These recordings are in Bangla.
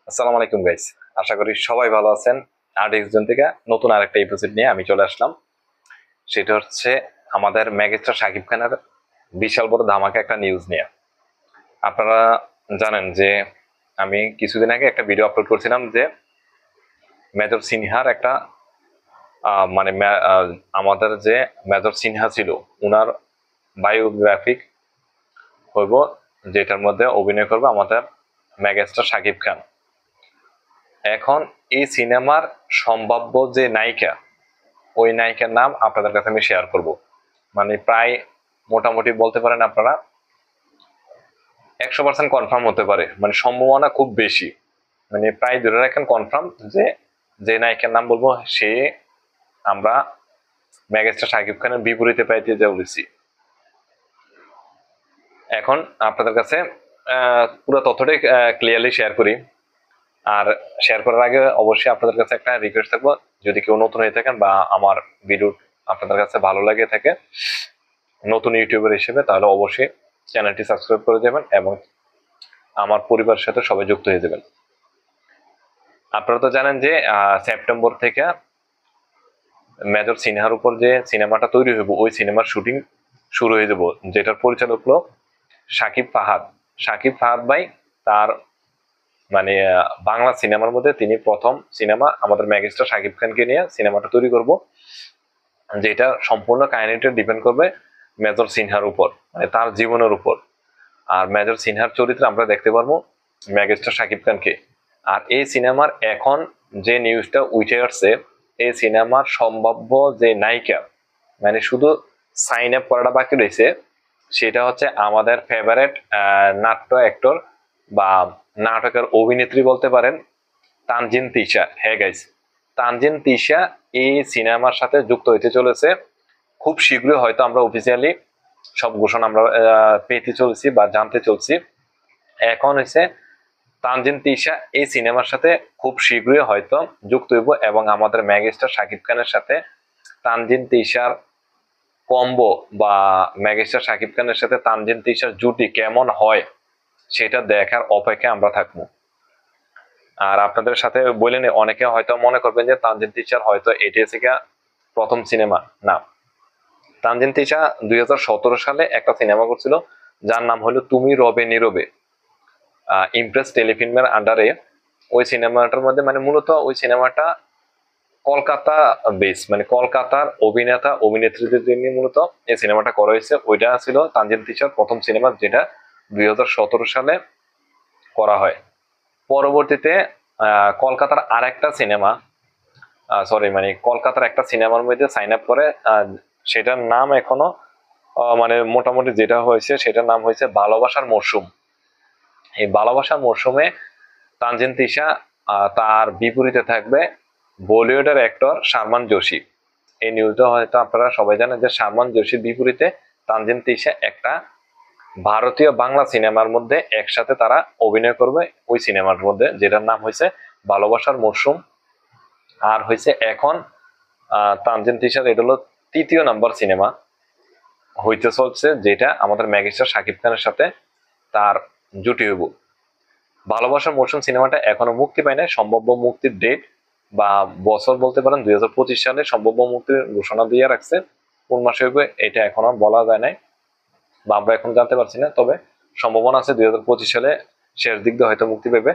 আসসালামু আলাইকুম গাইস। আশা করি সবাই ভালো আছেন। আরডিএক্স জোন থেকে নতুন আরেকটা এপিসোড নিয়ে আমি চলে আসলাম। সেটা হচ্ছে আমাদের মেগাস্টার শাকিব খানের বিশাল বড় ধামাকা একটা নিউজ নিয়ে। আপনারা জানেন যে আমি কিছুদিন আগে একটা ভিডিও আপলোড করছিলাম যে মেজর সিনহার একটা মানে আমাদের যে মেজর সিনহা ছিল উনার বায়োগ্রাফিক হইব, যেটার মধ্যে অভিনয় করবে আমাদের মেগাস্টার শাকিব খান। এখন এই সিনেমার সম্ভাব্য যে নায়িকা, ওই নায়িকার নাম আপনাদের কাছে আমি শেয়ার করব। মানে প্রায় মোটামুটি বলতে পারেন আপনারা 100% কনফার্ম হতে পারে, মানে সম্ভাবনা খুব বেশি। মানে প্রায় ধরে রাখেন কনফার্ম যে যে নায়িকার নাম বলবো সে আমরা মেগাস্টার শাকিব খানের বিপরীতে পাইতে যাচ্ছি। এখন আপনাদের কাছে পুরো তথ্যটাই ক্লিয়ারলি শেয়ার করি। আর শেয়ার করার আগে অবশ্যই আপনাদের কাছে একটা রিকোয়েস্ট থাকবো, যদি কেউ নতুন হয়ে থাকেন বা আমার ভিডিও আপনাদের কাছে ভালো লাগে থাকে নতুন ইউটিউবার হিসেবে, তাহলে অবশ্যই চ্যানেলটি সাবস্ক্রাইব করে যাবেন এবং আমার পরিবারের সাথে সবাই যুক্ত হয়ে যাবেন। আপনারা তো জানেন যে সেপ্টেম্বর থেকে মেজর সিনহার উপর যে সিনেমাটা তৈরি হইব ওই সিনেমার শুটিং শুরু হয়ে যাব, যেটার পরিচালক হলো সাকিব ফাহাদ। সাকিব ফাহাদ ভাই তার মানে বাংলা সিনেমার মধ্যে তিনি প্রথম সিনেমা আমাদের মেগাস্টার শাকিব খানকে নিয়ে সিনেমাটা তৈরি করব, যেটা সম্পূর্ণ কাহিনীটা ডিপেন্ড করবে মেজর সিনহার উপর, মানে তার জীবনের উপর। আর মেজর সিনহার চরিত্রে আমরা দেখতে পারবো মেগাস্টার শাকিব খানকে। আর এই সিনেমার এখন যে নিউজটা উঠে আসছে, এই সিনেমার সম্ভাব্য যে নায়িকা, মানে শুধু সাইন আপ করাটা বাকি রয়েছে, সেটা হচ্ছে আমাদের ফেভারেট নাট্য অ্যাক্টর বা নাটকের অভিনেত্রী বলতে পারেন, তানজিন তিশা। হ্যাঁ গাইস, তানজিন তিশা এই সিনেমার সাথে যুক্ত হইতে চলেছে। খুব শীঘ্রই হয়তো আমরা অফিসিয়ালি সব ঘোষণা আমরা পেতে চলছি বা জানতে চলছি। এখন হচ্ছে তানজিন তিশা এই সিনেমার সাথে খুব শীঘ্রই হয়তো যুক্ত হইব এবং আমাদের মেগাস্টার শাকিব খানের সাথে তানজিন তিশার কম্বো বা মেগাস্টার শাকিব খানের সাথে তানজিন তিশার জুটি কেমন হয় সেটা দেখার অপেক্ষায় আমরা থাকবো। আর আপনাদের সাথে বলেন, অনেকে হয়তো মনে করবেন যে তানজিন তিশার হয়তো এটি প্রথম সিনেমা। না, তানজিন তিশা 2017 সালে একটা সিনেমা করছিল যার নাম হলো তুমি রবে নীরবে, ইমপ্রেস টেলিফিল্মের আন্ডারে। ওই সিনেমাটার মধ্যে মানে মূলত ওই সিনেমাটা কলকাতা বেস, মানে কলকাতার অভিনেতা অভিনেত্রীদের নিয়ে মূলত এই সিনেমাটা করা হয়েছে। ওইটা ছিল তানজিন তিশার প্রথম সিনেমা, যেটা 2017 সালে করা হয়। পরবর্তীতে কলকাতার আরেকটা সিনেমা, সরি মানে কলকাতার একটা সিনেমার মধ্যে সাইন আপ করে, সেটার নাম এখনো মানে মোটামুটি যেটা হয়েছে সেটার নাম হয়েছে ভালোবাসার মরশুম। এই ভালোবাসার মরশুমে তানজিন তিশা, তার বিপরীতে থাকবে বলিউডের অ্যাক্টর সালমান জোশী। এই নিউজটা হয়তো আপনারা সবাই জানেন যে সালমান জোশীর বিপরীতে তানজিন তিশা একটা ভারতীয় বাংলা সিনেমার মধ্যে একসাথে তারা অভিনয় করবে, ওই সিনেমার মধ্যে যেটার নাম হয়েছে ভালোবাসার মরশুম। আর হয়েছে এখন তানজিন তিশার এটা হলো তৃতীয় নাম্বার সিনেমা হইতে চলছে, যেটা আমাদের মেগাস্টার শাকিব খানের সাথে তার জুটি হইব। ভালোবাসার মরশুম সিনেমাটা এখনো মুক্তি পায় নাই, সম্ভাব্য মুক্তির ডেট বা বছর বলতে পারেন 2025 সালে সম্ভাব্য মুক্তির ঘোষণা দিয়ে রাখছে। কোন মাসে হইবে এটা এখনো বলা যায় নাই বা আমরা এখন জানতে পারছি না, তবে সম্ভাবনা আছে 2025 সালে শেষ দিক দিয়ে হয়তো মুক্তি পাবে।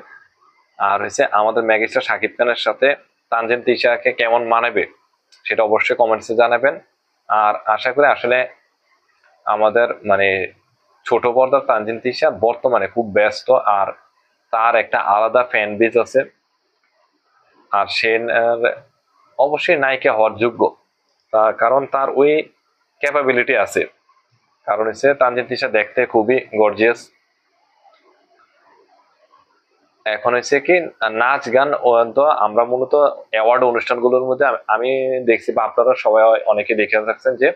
আর হচ্ছে আমাদের মেগাস্টার শাকিব খানের সাথে তানজিন তিশাকে কেমন মানাবে সেটা অবশ্যই কমেন্টসে জানাবেন। আর আশা করি আসলে আমাদের মানে ছোট পর্দার তানজিন তিশা বর্তমানে খুব ব্যস্ত, আর তার একটা আলাদা ফ্যান বেজ আছে। আর সে অবশ্যই নায়িকা হওয়ার যোগ্য, কারণ তার ওই ক্যাপাবিলিটি আছে। কারণ হচ্ছে তানজিন তিশা দেখতে খুবই গর্জিয়াস। এখন হচ্ছে কি নাচ গান তো আমরা মূলত অ্যাওয়ার্ড অনুষ্ঠানগুলোর মধ্যে আমি দেখছি বা আপনারা সবাই অনেকে দেখে থাকছেন যে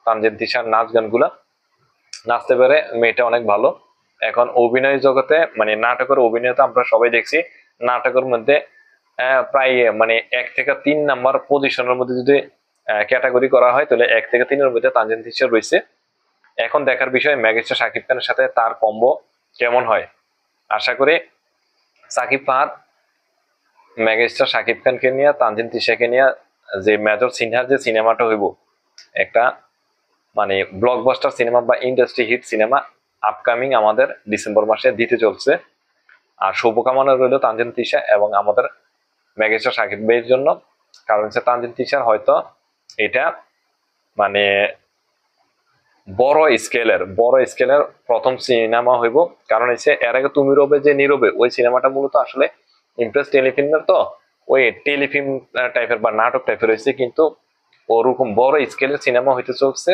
তানজিন তিশার নাচ গানগুলা নাচতে পারে, মেয়েটা অনেক ভালো। এখন অভিনয় জগতে মানে নাটকের অভিনয় তো আমরা সবাই দেখছি, নাটকের মধ্যে প্রায় মানে 1 থেকে 3 নাম্বার পজিশনের মধ্যে যদি ক্যাটাগরি করা হয় তাহলে 1 থেকে 3-এর মধ্যে তানজিন তিশা রয়েছে। এখন দেখার বিষয় মেগাস্টার শাকিব খানের সাথে তার কম্বো কেমন হয়। আশা করি সাকিব ফাহাদ মেগাস্টার শাকিব খানকে নিয়ে, তানজিন তিশাকে নিয়ে যে মেজর সিনহার যে সিনেমাটা হইব, একটা মানে ব্লকবাস্টার সিনেমা বা ইন্ডাস্ট্রি হিট সিনেমা আপকামিং আমাদের ডিসেম্বর মাসে দিতে চলছে। আর শুভকামনা রইল তানজিন তিশা এবং আমাদের মেগাস্টার শাকিব ভাইয়ের জন্য। কারণ হচ্ছে তানজিন তিশার হয়তো এটা মানে বড় স্কেলের প্রথম সিনেমা হইব। কারণ হচ্ছে এর আগে তুমি রবে যে নীরবে, ওই সিনেমাটা মূলত আসলে ইমপ্রেস টেলিফিল্মের, তো ওই টেলিফিল্ম টাইপের বা নাটক টাইপের হয়েছে, কিন্তু ওরকম বড় স্কেলের সিনেমা হইতে চলছে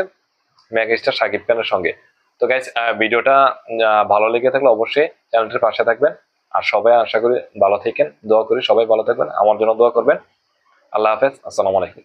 মেগাস্টার শাকিব খানের সঙ্গে। তো গাইস, ভিডিওটা ভালো লেগে থাকলে অবশ্যই চ্যানেলটির পাশে থাকবেন। আর সবাই আশা করি ভালো থাকেন, দোয়া করি সবাই ভালো থাকবেন, আমার জন্য দোয়া করবেন। আল্লাহ হাফেজ, আসসালামু আলাইকুম।